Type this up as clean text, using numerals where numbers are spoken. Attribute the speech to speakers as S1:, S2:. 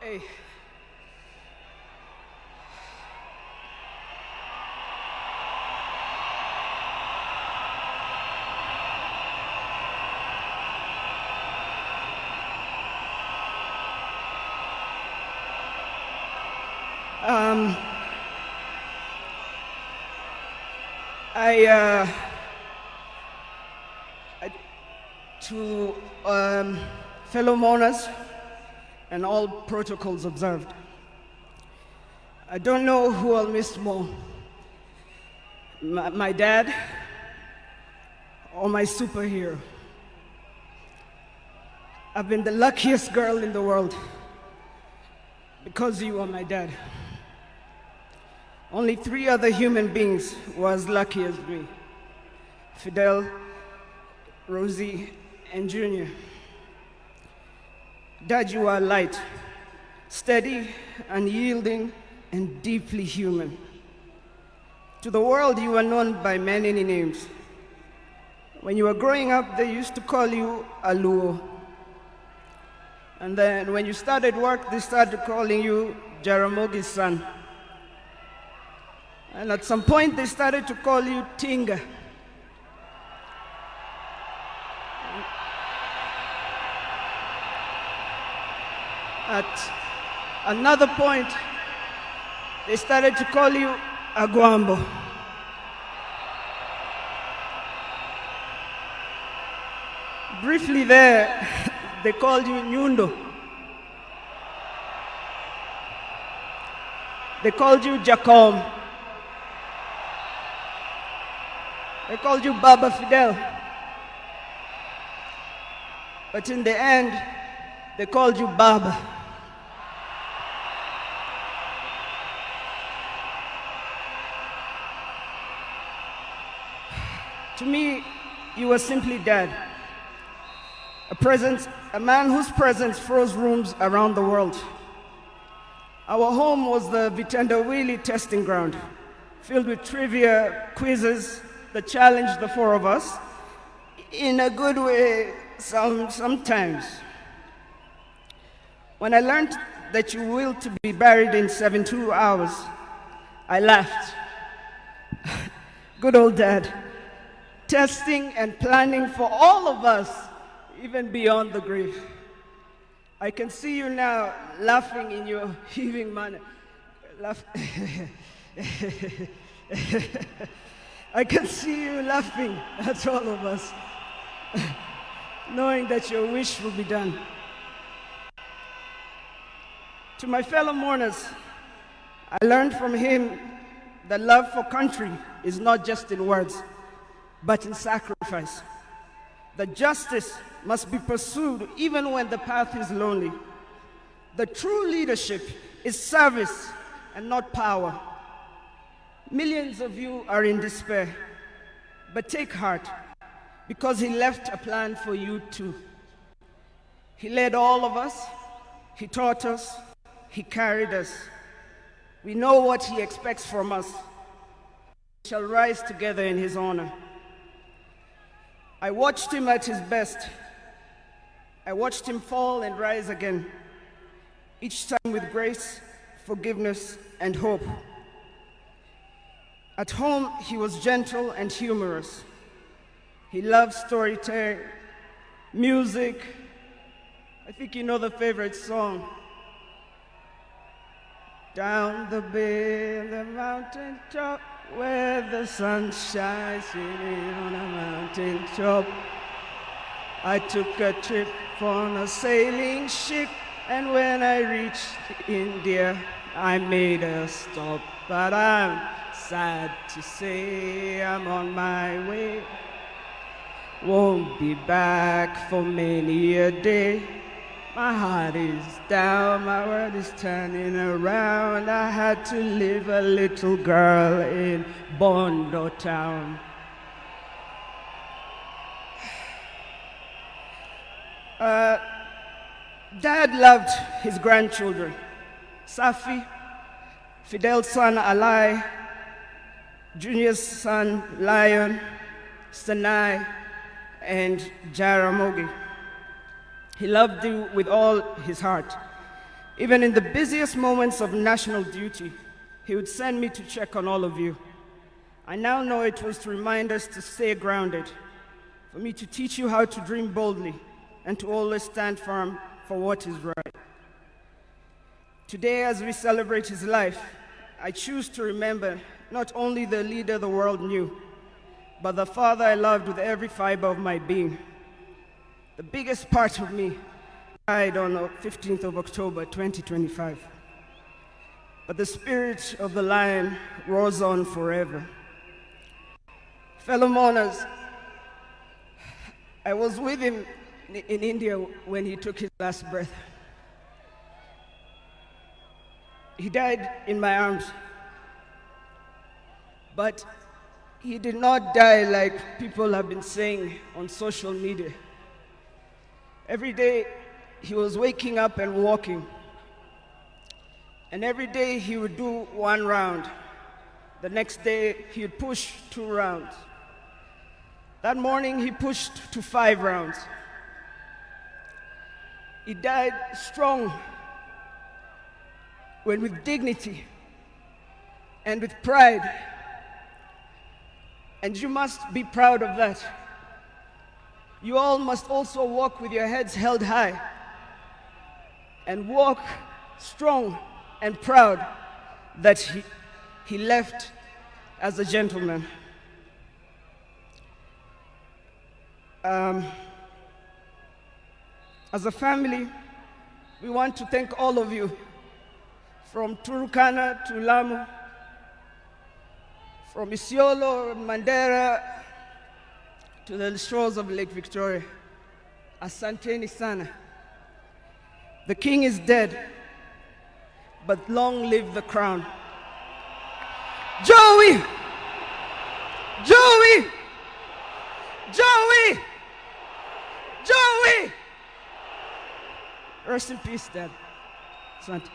S1: Hey. Um, I, to fellow mourners and all protocols observed, I don't know who I'll miss more, my dad or my superhero. I've been the luckiest girl in the world because you are my dad. Only 3 other human beings were as lucky as me: Fidel, Rosie, and Junior. Dad, you are light, steady, unyielding, and deeply human. To the world, you are known by many names. When you were growing up, they used to call you Aluo. And then when you started work, they started calling you Jaramogi's son. And at some point, they started to call you Tinga. At another point, they started to call you Aguambo. Briefly there, they called you Nyundo. They called you Jacom. They called you Baba Fidel. But in the end, they called you Baba. To me, you were simply Dad. A man whose presence froze rooms around the world. Our home was the Vitendawili testing ground, filled with trivia, quizzes that challenged the 4 of us, in a good way sometimes. When I learned that you willed to be buried in 72 hours, I laughed. Good old Dad, testing and planning for all of us, even beyond the grave. I can see you now laughing in your heaving manner. I can see you laughing at all of us, knowing that your wish will be done. To my fellow mourners, I learned from him that love for country is not just in words, but in sacrifice. That justice must be pursued even when the path is lonely. The true leadership is service and not power. Millions of you are in despair, but take heart, because he left a plan for you too. He led all of us, he taught us, he carried us. We know what he expects from us. We shall rise together in his honor. I watched him at his best. I watched him fall and rise again, each time with grace, forgiveness, and hope. At home, he was gentle and humorous. He loved storytelling, music. I think you know the favorite song. Down the bay, the mountain top, where the sun shines on a mountain top. I took a trip on a sailing ship, and when I reached India, I made a stop. But I'm sad to say I'm on my way. Won't be back for many a day. My heart is down, my world is turning around. I had to leave a little girl in Bondo town. Dad loved his grandchildren. Safi, Fidel's son Alai, Junior's son Lion, Sanai, and Jaramogi. He loved you with all his heart. Even in the busiest moments of national duty, he would send me to check on all of you. I now know it was to remind us to stay grounded, for me to teach you how to dream boldly, and to always stand firm for what is right. Today, as we celebrate his life, I choose to remember not only the leader the world knew, but the father I loved with every fiber of my being. The biggest part of me died on the 15th of October, 2025. But the spirit of the lion roars on forever. Fellow mourners, I was with him in India when he took his last breath. He died in my arms. But he did not die like people have been saying on social media. Every day, he was waking up and walking. And every day, he would do 1 round. The next day, he would push 2 rounds. That morning, he pushed to 5 rounds. He died strong, with dignity and with pride. And you must be proud of that. You all must also walk with your heads held high and walk strong and proud that he left as a gentleman. As a family, we want to thank all of you, from Turkana to Lamu, from Isiolo, Mandera, to the shores of Lake Victoria. Asanteni sana. The king is dead, but long live the crown. Joey! Joey! Joey! Joey! Rest in peace, Dad. Asante.